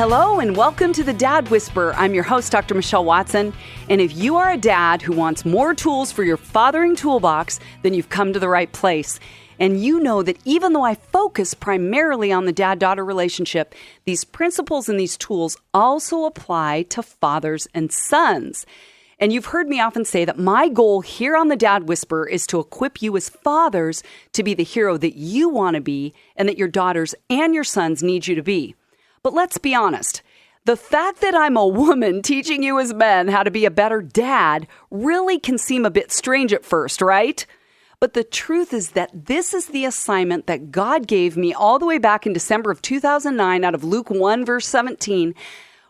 Hello and welcome to the Dad Whisperer. I'm your host, Dr. Michelle Watson. And if you are a dad who wants more tools for your fathering toolbox, then you've come to the right place. And you know that even though I focus primarily on the dad-daughter relationship, these principles and these tools also apply to fathers and sons. And you've heard me often say that my goal here on the Dad Whisperer is to equip you as fathers to be the hero that you want to be and that your daughters and your sons need you to be. But let's be honest. The fact that I'm a woman teaching you as men how to be a better dad really can seem a bit strange at first, right? But the truth is that this is the assignment that God gave me all the way back in December of 2009 out of Luke 1, verse 17,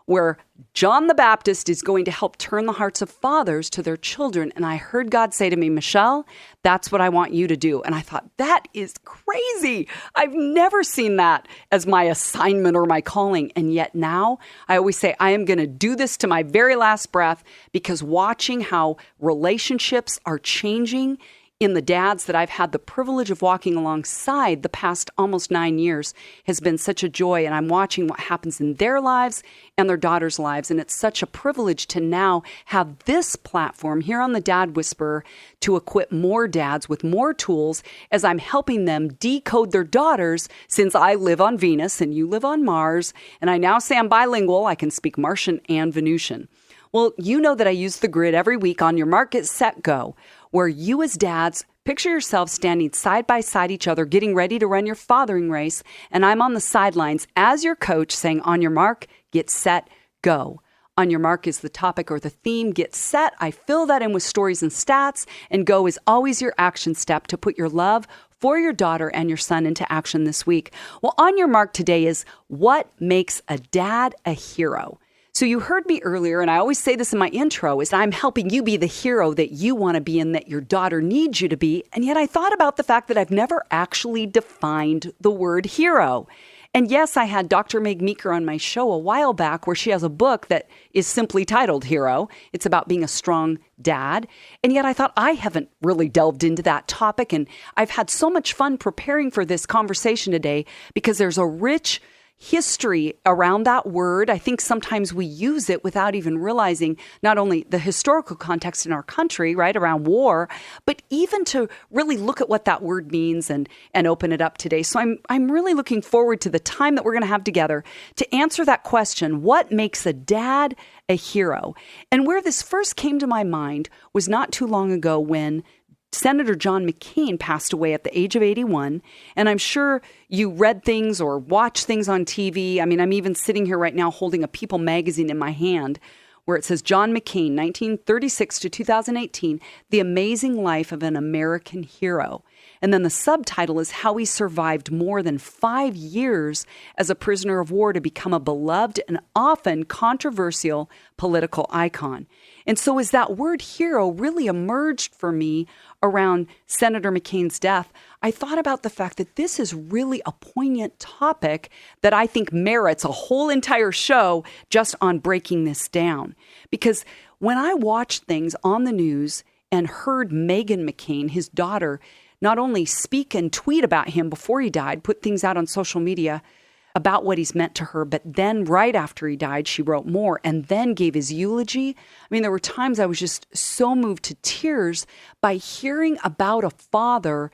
where John the Baptist is going to help turn the hearts of fathers to their children. And I heard God say to me, Michelle, that's what I want you to do. And I thought, that is crazy. I've never seen that as my assignment or my calling. And yet now I always say, I am going to do this to my very last breath, because watching how relationships are changing in the dads that I've had the privilege of walking alongside the past almost 9 years has been such a joy. And I'm watching what happens in their lives and their daughters' lives. And it's such a privilege to now have this platform here on the Dad Whisperer to equip more dads with more tools as I'm helping them decode their daughters, since I live on Venus and you live on Mars. And I now say I'm bilingual. I can speak Martian and Venusian. Well, you know that I use the grid every week on Your Mark, Get Set, Go, where you as dads picture yourselves standing side by side each other, getting ready to run your fathering race, and I'm on the sidelines as your coach saying, on your mark, get set, go. On your mark is the topic or the theme. Get set, I fill that in with stories and stats, and go is always your action step to put your love for your daughter and your son into action this week. Well, on your mark today is what makes a dad a hero. So you heard me earlier, and I always say this in my intro, is I'm helping you be the hero that you want to be and that your daughter needs you to be. And yet I thought about the fact that I've never actually defined the word hero. And yes, I had Dr. Meg Meeker on my show a while back, where she has a book that is simply titled Hero. It's about being a strong dad. And yet I thought I haven't really delved into that topic. And I've had so much fun preparing for this conversation today, because there's a rich history around that word. I think sometimes we use it without even realizing not only the historical context in our country, right, around war, but even to really look at what that word means and open it up today. So I'm really looking forward to the time that we're going to have together to answer that question, what makes a dad a hero? And where this first came to my mind was not too long ago when Senator John McCain passed away at the age of 81. And I'm sure you read things or watched things on TV. I mean, I'm even sitting here right now holding a People magazine in my hand where it says John McCain, 1936 to 2018, The Amazing Life of an American Hero. And then the subtitle is how he survived more than 5 years as a prisoner of war to become a beloved and often controversial political icon. And so as that word hero really emerged for me around Senator McCain's death, I thought about the fact that this is really a poignant topic that I think merits a whole entire show just on breaking this down. Because when I watched things on the news and heard Meghan McCain, his daughter, not only speak and tweet about him before he died, put things out on social media about what he's meant to her, but then right after he died, she wrote more and then gave his eulogy. I mean, there were times I was just so moved to tears by hearing about a father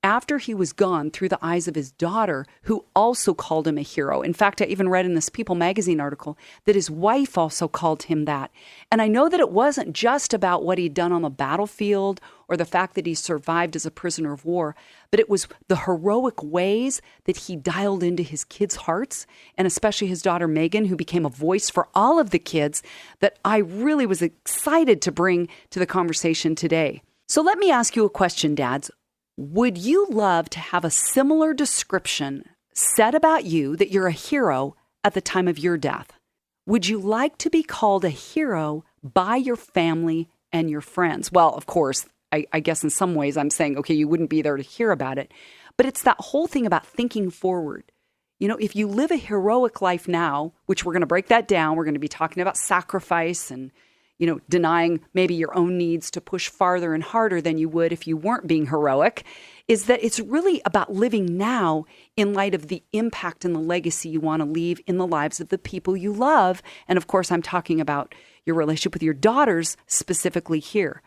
after he was gone through the eyes of his daughter, who also called him a hero. In fact, I even read in this People magazine article that his wife also called him that. And I know that it wasn't just about what he'd done on the battlefield or the fact that he survived as a prisoner of war, but it was the heroic ways that he dialed into his kids' hearts, and especially his daughter Meghan, who became a voice for all of the kids, that I really was excited to bring to the conversation today. So let me ask you a question, dads. Would you love to have a similar description said about you that you're a hero at the time of your death? Would you like to be called a hero by your family and your friends? Well, of course, I guess in some ways I'm saying, okay, you wouldn't be there to hear about it. But it's that whole thing about thinking forward. You know, if you live a heroic life now, which we're going to break that down, we're going to be talking about sacrifice and, denying maybe your own needs to push farther and harder than you would if you weren't being heroic, is that it's really about living now in light of the impact and the legacy you want to leave in the lives of the people you love. And of course, I'm talking about your relationship with your daughters specifically here.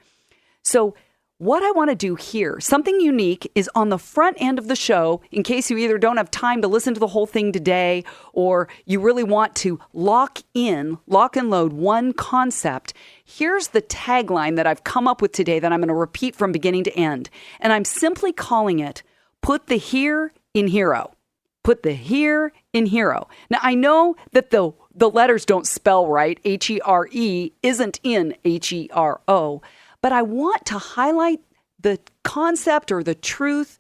So what I want to do here, something unique, is on the front end of the show, in case you either don't have time to listen to the whole thing today, or you really want to lock and load one concept. Here's the tagline that I've come up with today that I'm going to repeat from beginning to end. And I'm simply calling it, put the here in hero. Put the here in hero. Now, I know that the letters don't spell right. H-E-R-E isn't in H-E-R-O. But I want to highlight the concept or the truth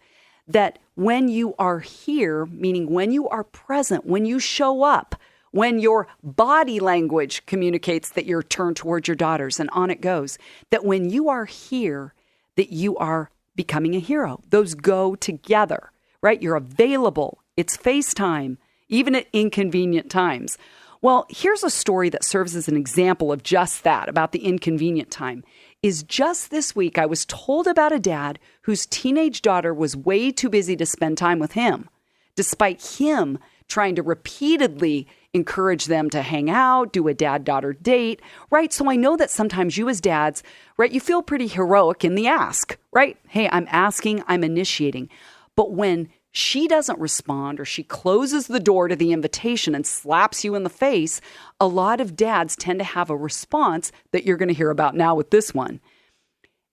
that when you are here, meaning when you are present, when you show up, when your body language communicates that you're turned towards your daughters, and on it goes, that when you are here, that you are becoming a hero. Those go together, right? You're available. It's FaceTime, even at inconvenient times. Well, here's a story that serves as an example of just that, about the inconvenient time. Is just this week, I was told about a dad whose teenage daughter was way too busy to spend time with him, despite him trying to repeatedly encourage them to hang out, do a dad-daughter date, right? So I know that sometimes you as dads, right, you feel pretty heroic in the ask, right? Hey, I'm asking, I'm initiating. But when she doesn't respond, or she closes the door to the invitation and slaps you in the face, a lot of dads tend to have a response that you're going to hear about now with this one.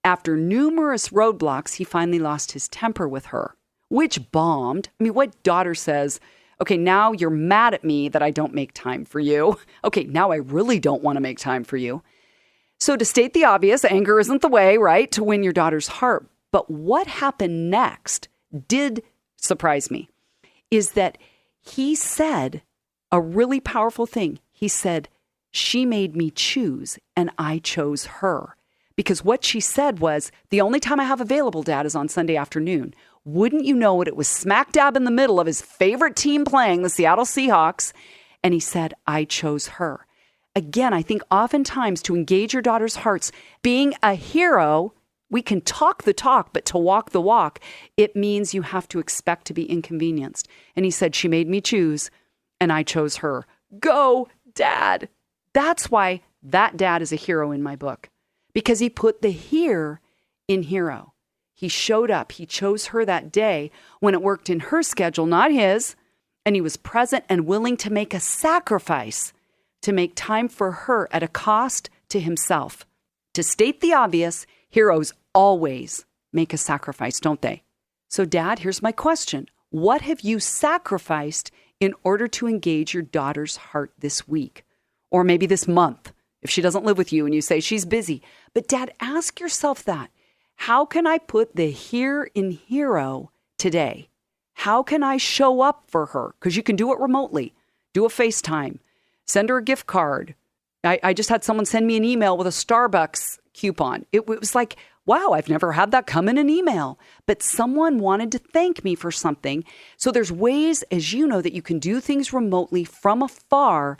After numerous roadblocks, he finally lost his temper with her, which bombed. I mean, what daughter says, okay, now you're mad at me that I don't make time for you. Okay, now I really don't want to make time for you. So to state the obvious, anger isn't the way, right, to win your daughter's heart. But what happened next did surprise me, is that he said a really powerful thing. He said, she made me choose and I chose her. Because what she said was, the only time I have available, Dad, is on Sunday afternoon. Wouldn't you know it? It was smack dab in the middle of his favorite team playing, the Seattle Seahawks. And he said, I chose her. Again, I think oftentimes to engage your daughter's hearts, being a hero, we can talk the talk, but to walk the walk, it means you have to expect to be inconvenienced. And he said, she made me choose, and I chose her. Go, Dad. That's why that dad is a hero in my book, because he put the here in hero. He showed up. He chose her that day when it worked in her schedule, not his, and he was present and willing to make a sacrifice to make time for her at a cost to himself. To state the obvious, heroes always make a sacrifice, don't they? So, Dad, here's my question. What have you sacrificed in order to engage your daughter's heart this week? Or maybe this month, if she doesn't live with you and you say she's busy. But, Dad, ask yourself that. How can I put the here in hero today? How can I show up for her? Because you can do it remotely. Do a FaceTime. Send her a gift card. I just had someone send me an email with a Starbucks coupon. It was like, wow, I've never had that come in an email. But someone wanted to thank me for something. So there's ways, as you know, that you can do things remotely from afar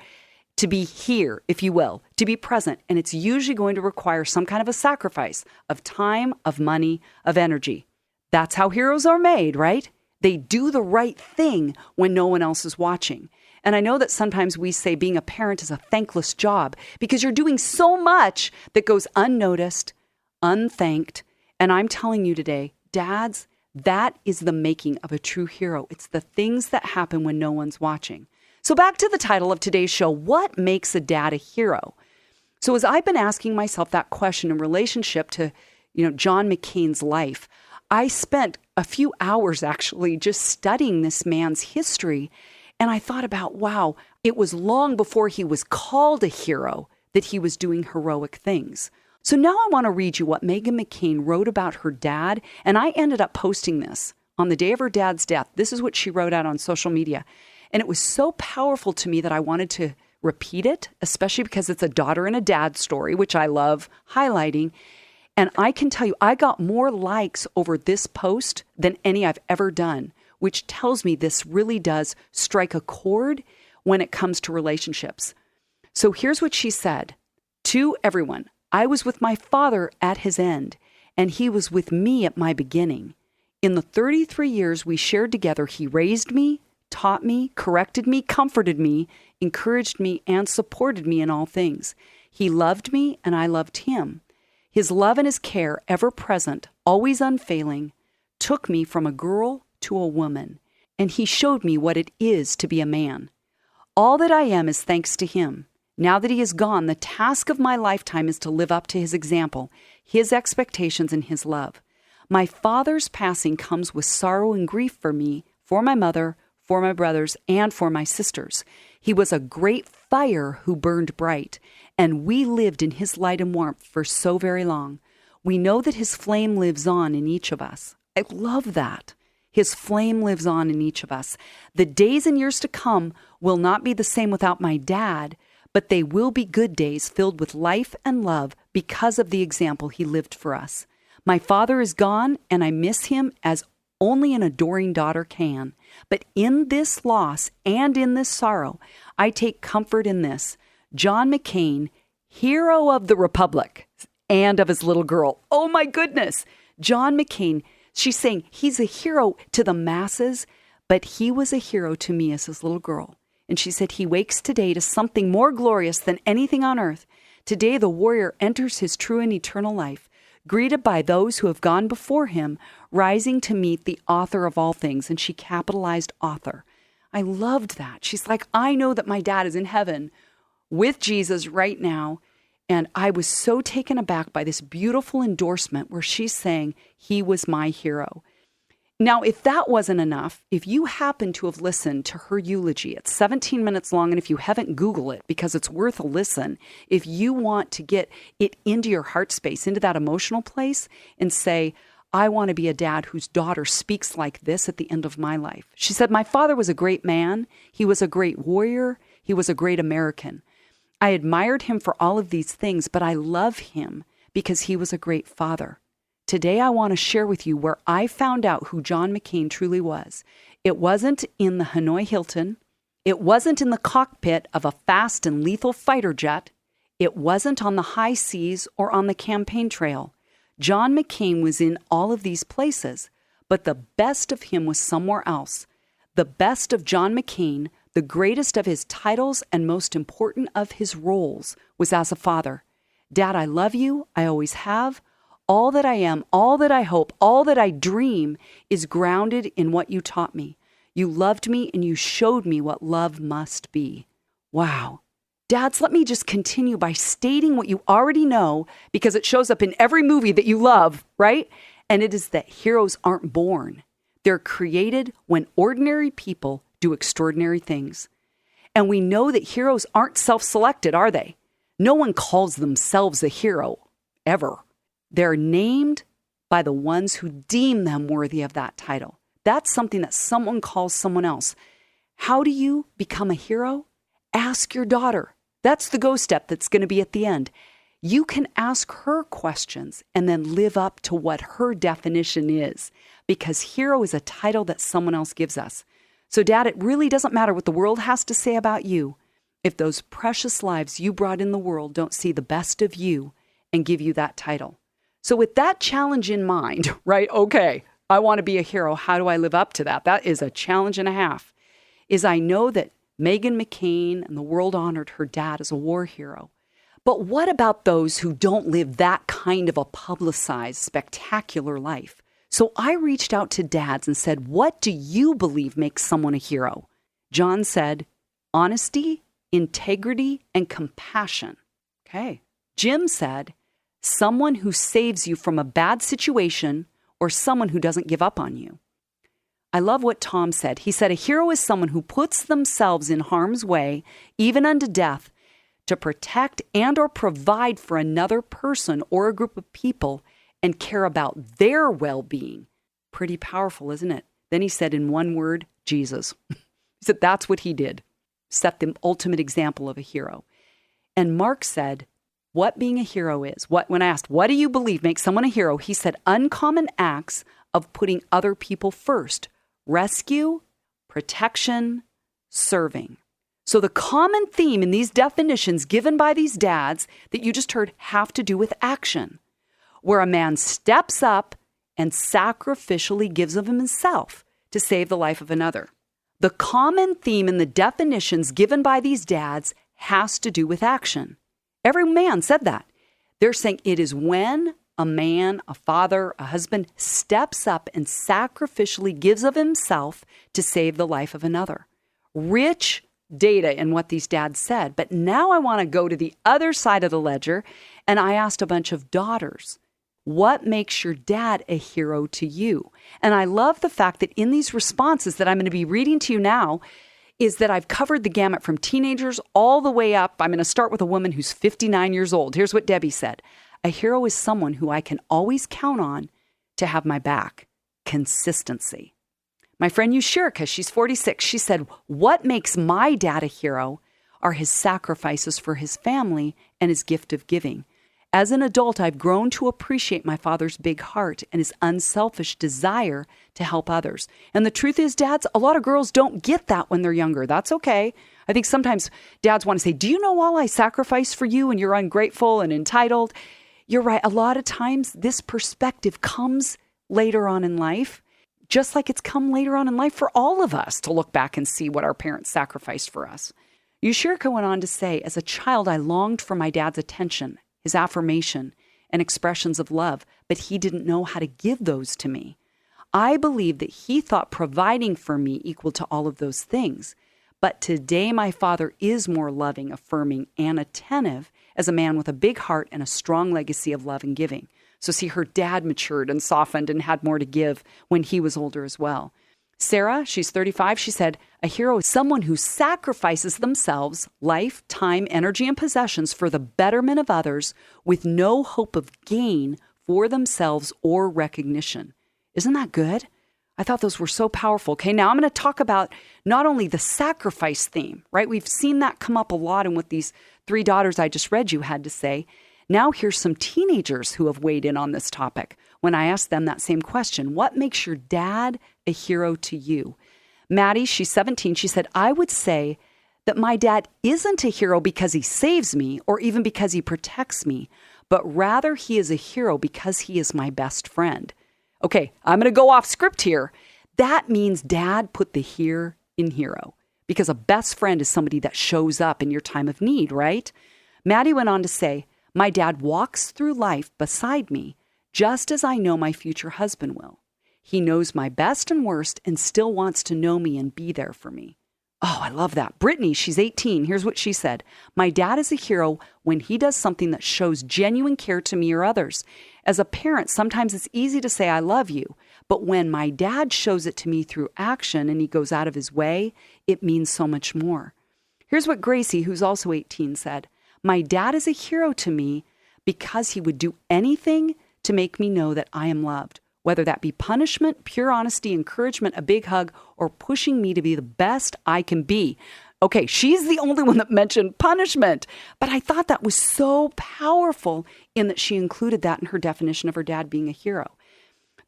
to be here, if you will, to be present. And it's usually going to require some kind of a sacrifice of time, of money, of energy. That's how heroes are made, right? They do the right thing when no one else is watching. And I know that sometimes we say being a parent is a thankless job because you're doing so much that goes unnoticed, unthanked. And I'm telling you today, dads, that is the making of a true hero. It's the things that happen when no one's watching. So back to the title of today's show, what makes a dad a hero? So as I've been asking myself that question in relationship to, John McCain's life, I spent a few hours actually just studying this man's history. And I thought about, wow, it was long before he was called a hero that he was doing heroic things. So now I want to read you what Meghan McCain wrote about her dad. And I ended up posting this on the day of her dad's death. This is what she wrote out on social media. And it was so powerful to me that I wanted to repeat it, especially because it's a daughter and a dad story, which I love highlighting. And I can tell you, I got more likes over this post than any I've ever done, which tells me this really does strike a chord when it comes to relationships. So here's what she said. To everyone, I was with my Father at his end, and he was with me at my beginning. In the 33 years we shared together, he raised me, taught me, corrected me, comforted me, encouraged me, and supported me in all things. He loved me, and I loved him. His love and his care, ever present, always unfailing, took me from a girl to a woman, and he showed me what it is to be a man. All that I am is thanks to him. Now that he is gone, the task of my lifetime is to live up to his example, his expectations, and his love. My father's passing comes with sorrow and grief for me, for my mother, for my brothers, and for my sisters. He was a great fire who burned bright, and we lived in his light and warmth for so very long. We know that his flame lives on in each of us. I love that. His flame lives on in each of us. The days and years to come will not be the same without my dad, but they will be good days filled with life and love because of the example he lived for us. My father is gone, and I miss him as only an adoring daughter can. But in this loss and in this sorrow, I take comfort in this. John McCain, hero of the Republic and of his little girl. Oh my goodness. John McCain, she's saying he's a hero to the masses, but he was a hero to me as his little girl. And she said he wakes today to something more glorious than anything on earth. Today the warrior enters his true and eternal life, greeted by those who have gone before him, rising to meet the author of all things. And she capitalized author. I loved that. She's like, I know that my dad is in heaven with Jesus right now. And I was so taken aback by this beautiful endorsement where she's saying he was my hero. Now, if that wasn't enough, if you happen to have listened to her eulogy, it's 17 minutes long, and if you haven't, Google it because it's worth a listen. If you want to get it into your heart space, into that emotional place, and say, I want to be a dad whose daughter speaks like this at the end of my life. She said, my father was a great man. He was a great warrior. He was a great American. I admired him for all of these things, but I love him because he was a great father. Today, I want to share with you where I found out who John McCain truly was. It wasn't in the Hanoi Hilton. It wasn't in the cockpit of a fast and lethal fighter jet. It wasn't on the high seas or on the campaign trail. John McCain was in all of these places, but the best of him was somewhere else. The best of John McCain, the greatest of his titles and most important of his roles, was as a father. Dad, I love you. I always have. All that I am, all that I hope, all that I dream is grounded in what you taught me. You loved me and you showed me what love must be. Wow. Dads, let me just continue by stating what you already know because it shows up in every movie that you love, right? And it is that heroes aren't born. They're created when ordinary people do extraordinary things. And we know that heroes aren't self-selected, are they? No one calls themselves a hero, ever. They're named by the ones who deem them worthy of that title. That's something that someone calls someone else. How do you become a hero? Ask your daughter. That's the go step that's going to be at the end. You can ask her questions and then live up to what her definition is, because hero is a title that someone else gives us. So, Dad, it really doesn't matter what the world has to say about you if those precious lives you brought in the world don't see the best of you and give you that title. So with that challenge in mind, right? Okay, I want to be a hero. How do I live up to that? That is a challenge and a half. Is I know that Meghan McCain and the world honored her dad as a war hero. But what about those who don't live that kind of a publicized, spectacular life? So I reached out to dads and said, what do you believe makes someone a hero? John said, honesty, integrity, and compassion. Okay. Jim said, someone who saves you from a bad situation or someone who doesn't give up on you. I love what Tom said. He said, a hero is someone who puts themselves in harm's way, even unto death, to protect and or provide for another person or a group of people and care about their well-being. Pretty powerful, isn't it? Then he said in one word, Jesus. He said that's what he did. Set the ultimate example of a hero. And Mark said, what being a hero is. When I asked, what do you believe makes someone a hero? He said, uncommon acts of putting other people first. Rescue, protection, serving. So the common theme in these definitions given by these dads that you just heard have to do with action, where a man steps up and sacrificially gives of himself to save the life of another. The common theme in the definitions given by these dads has to do with action. Every man said that. They're saying it is when a man, a father, a husband steps up and sacrificially gives of himself to save the life of another. Rich data in what these dads said. But now I want to go to the other side of the ledger, and I asked a bunch of daughters, what makes your dad a hero to you? And I love the fact that in these responses that I'm going to be reading to you now is that I've covered the gamut from teenagers all the way up. I'm going to start with a woman who's 59 years old. Here's what Debbie said. A hero is someone who I can always count on to have my back. Consistency. My friend Yushirika, she's 46. She said, what makes my dad a hero are his sacrifices for his family and his gift of giving. As an adult, I've grown to appreciate my father's big heart and his unselfish desire to help others. And the truth is, dads, a lot of girls don't get that when they're younger. That's okay. I think sometimes dads want to say, do you know all I sacrificed for you and you're ungrateful and entitled? You're right. A lot of times this perspective comes later on in life, just like it's come later on in life for all of us to look back and see what our parents sacrificed for us. Yushirika went on to say, as a child, I longed for my dad's attention, his affirmation, and expressions of love, but he didn't know how to give those to me. I believe that he thought providing for me equal to all of those things. But today, my father is more loving, affirming, and attentive as a man with a big heart and a strong legacy of love and giving. So see, her dad matured and softened and had more to give when he was older as well. Sarah, she's 35, she said, a hero is someone who sacrifices themselves, life, time, energy, and possessions for the betterment of others with no hope of gain for themselves or recognition. Isn't that good? I thought those were so powerful. Okay, now I'm going to talk about not only the sacrifice theme, right? We've seen that come up a lot in what these 3 daughters I just read you had to say. Now here's some teenagers who have weighed in on this topic. When I asked them that same question, what makes your dad a hero to you? Maddie, she's 17, she said, I would say that my dad isn't a hero because he saves me or even because he protects me, but rather he is a hero because he is my best friend. Okay, I'm going to go off script here. That means dad put the here in hero because a best friend is somebody that shows up in your time of need, right? Maddie went on to say, my dad walks through life beside me just as I know my future husband will. He knows my best and worst and still wants to know me and be there for me. Oh, I love that. Brittany, she's 18. Here's what she said. My dad is a hero when he does something that shows genuine care to me or others. As a parent, sometimes it's easy to say, I love you. But when my dad shows it to me through action and he goes out of his way, it means so much more. Here's what Gracie, who's also 18, said. My dad is a hero to me because he would do anything to make me know that I am loved, whether that be punishment, pure honesty, encouragement, a big hug, or pushing me to be the best I can be. Okay, she's the only one that mentioned punishment, but I thought that was so powerful in that she included that in her definition of her dad being a hero.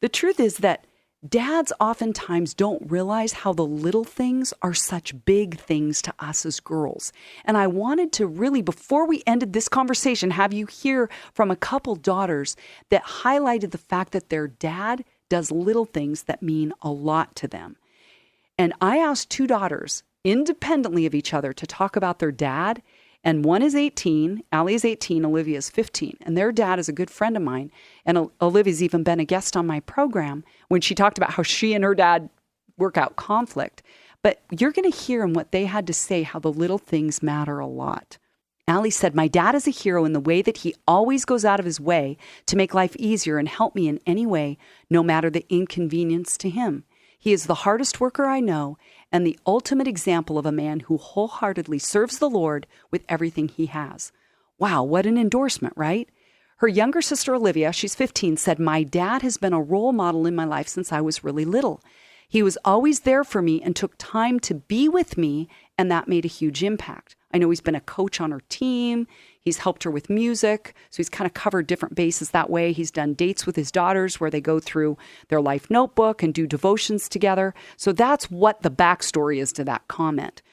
The truth is that dads oftentimes don't realize how the little things are such big things to us as girls. And I wanted to really, before we ended this conversation, have you hear from a couple daughters that highlighted the fact that their dad does little things that mean a lot to them. And I asked 2 daughters independently of each other to talk about their dad. And one is 18, Allie is 18, Olivia is 15. And their dad is a good friend of mine. And Olivia's even been a guest on my program when she talked about how she and her dad work out conflict. But you're going to hear in what they had to say how the little things matter a lot. Allie said, my dad is a hero in the way that he always goes out of his way to make life easier and help me in any way, no matter the inconvenience to him. He is the hardest worker I know and the ultimate example of a man who wholeheartedly serves the Lord with everything he has. Wow, what an endorsement, right? Her younger sister, Olivia, she's 15, said, my dad has been a role model in my life since I was really little. He was always there for me and took time to be with me, and that made a huge impact. I know he's been a coach on her team. He's helped her with music. So he's kind of covered different bases that way. He's done dates with his daughters where they go through their life notebook and do devotions together. So that's what the backstory is to that comment.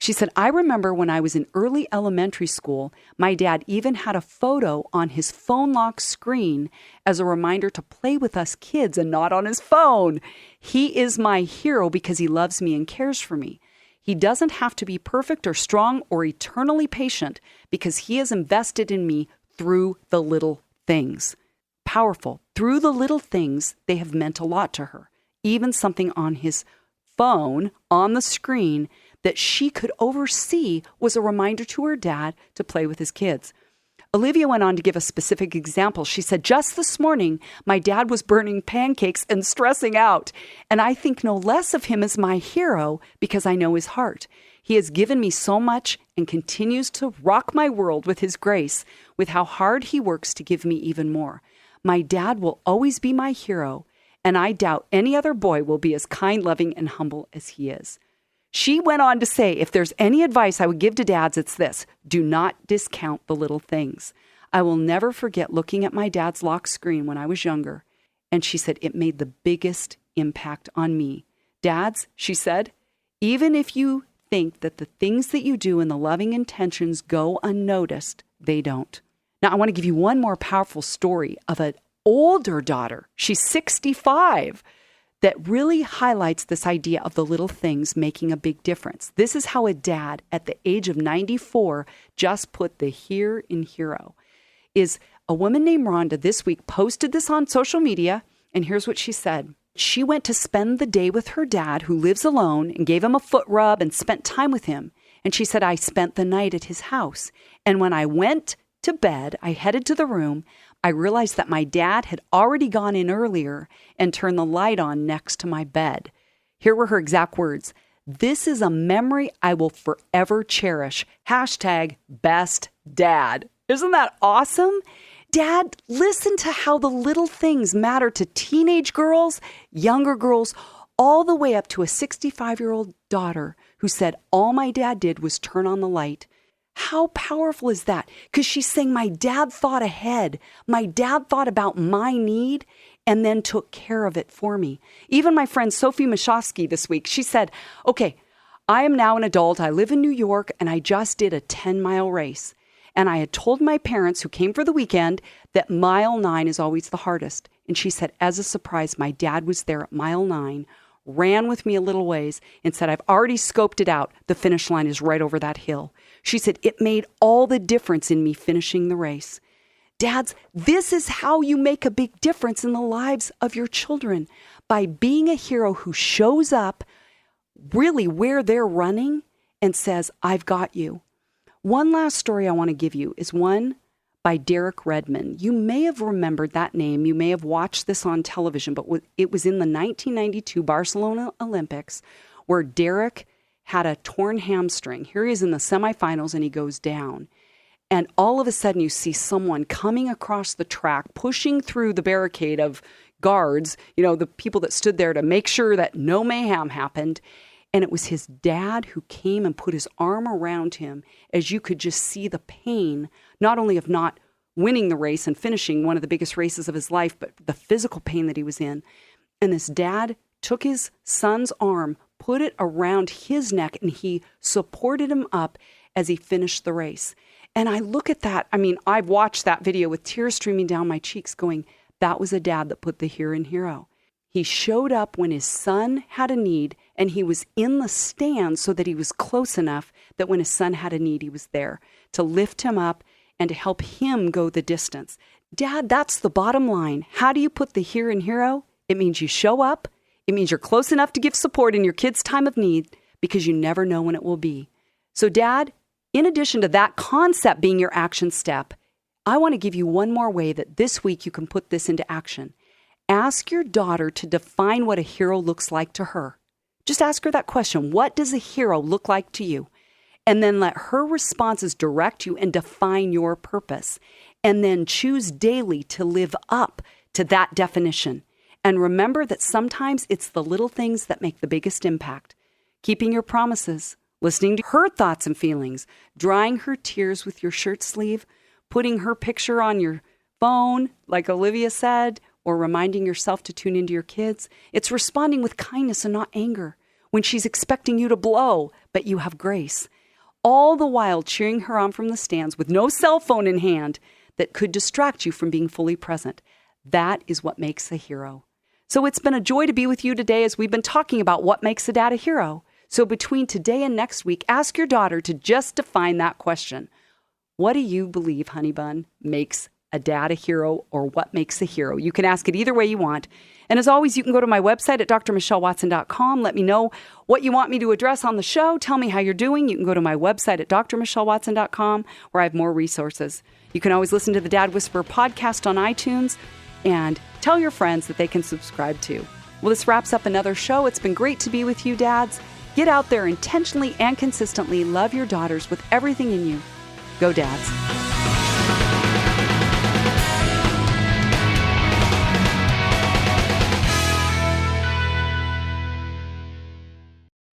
She said, I remember when I was in early elementary school, my dad even had a photo on his phone lock screen as a reminder to play with us kids and not on his phone. He is my hero because he loves me and cares for me. He doesn't have to be perfect or strong or eternally patient because he has invested in me through the little things. Powerful. Through the little things, they have meant a lot to her. Even something on his phone, on the screen, that she could oversee was a reminder to her dad to play with his kids. Olivia went on to give a specific example. She said, just this morning, my dad was burning pancakes and stressing out, and I think no less of him as my hero because I know his heart. He has given me so much and continues to rock my world with his grace, with how hard he works to give me even more. My dad will always be my hero, and I doubt any other boy will be as kind, loving, and humble as he is. She went on to say, if there's any advice I would give to dads, it's this: do not discount the little things. I will never forget looking at my dad's lock screen when I was younger, and she said it made the biggest impact on me. Dads, she said, even if you think that the things that you do and the loving intentions go unnoticed, they don't. Now, I want to give you one more powerful story of an older daughter. She's 65. That really highlights this idea of the little things making a big difference. This is how a dad at the age of 94 just put the here in hero. Is a woman named Rhonda this week posted this on social media, and here's what she said. She went to spend the day with her dad, who lives alone, and gave him a foot rub and spent time with him. And she said, I spent the night at his house. And when I went to bed, I headed to the room. I realized that my dad had already gone in earlier and turned the light on next to my bed. Here were her exact words. This is a memory I will forever cherish. #best dad. Isn't that awesome? Dad, listen to how the little things matter to teenage girls, younger girls, all the way up to a 65-year-old daughter who said, all my dad did was turn on the light. How powerful is that? Because she's saying my dad thought ahead. My dad thought about my need and then took care of it for me. Even my friend Sophie Mashofsky this week, she said, okay, I am now an adult. I live in New York and I just did a 10-mile race. And I had told my parents who came for the weekend that mile 9 is always the hardest. And she said, as a surprise, my dad was there at mile 9, ran with me a little ways and said, I've already scoped it out. The finish line is right over that hill. She said, it made all the difference in me finishing the race. Dads, this is how you make a big difference in the lives of your children, by being a hero who shows up really where they're running and says, I've got you. One last story I want to give you is one by Derek Redmond. You may have remembered that name. You may have watched this on television, but it was in the 1992 Barcelona Olympics where Derek had a torn hamstring. Here he is in the semifinals and he goes down. And all of a sudden you see someone coming across the track, pushing through the barricade of guards, the people that stood there to make sure that no mayhem happened. And it was his dad who came and put his arm around him as you could just see the pain, not only of not winning the race and finishing one of the biggest races of his life, but the physical pain that he was in. And this dad took his son's arm, put it around his neck, and he supported him up as he finished the race. And I look at that. I mean, I've watched that video with tears streaming down my cheeks going, that was a dad that put the here in hero. He showed up when his son had a need, and he was in the stand so that he was close enough that when his son had a need, he was there to lift him up and to help him go the distance. Dad, that's the bottom line. How do you put the here in hero? It means you show up. It means you're close enough to give support in your kid's time of need because you never know when it will be. So, Dad, in addition to that concept being your action step, I want to give you one more way that this week you can put this into action. Ask your daughter to define what a hero looks like to her. Just ask her that question. What does a hero look like to you? And then let her responses direct you and define your purpose. And then choose daily to live up to that definition. And remember that sometimes it's the little things that make the biggest impact. Keeping your promises, listening to her thoughts and feelings, drying her tears with your shirt sleeve, putting her picture on your phone, like Olivia said, or reminding yourself to tune into your kids. It's responding with kindness and not anger when she's expecting you to blow, but you have grace. all the while cheering her on from the stands with no cell phone in hand that could distract you from being fully present. That is what makes a hero. So it's been a joy to be with you today as we've been talking about what makes a dad a hero. So between today and next week, ask your daughter to just define that question. What do you believe, honey bun, makes a dad a hero, or what makes a hero? You can ask it either way you want. And as always, you can go to my website at drmichellewatson.com. Let me know what you want me to address on the show. Tell me how you're doing. You can go to my website at drmichellewatson.com, where I have more resources. You can always listen to the Dad Whisperer podcast on iTunes, and tell your friends that they can subscribe too. Well, this wraps up another show. It's been great to be with you, dads. Get out there intentionally and consistently. Love your daughters with everything in you. Go, dads.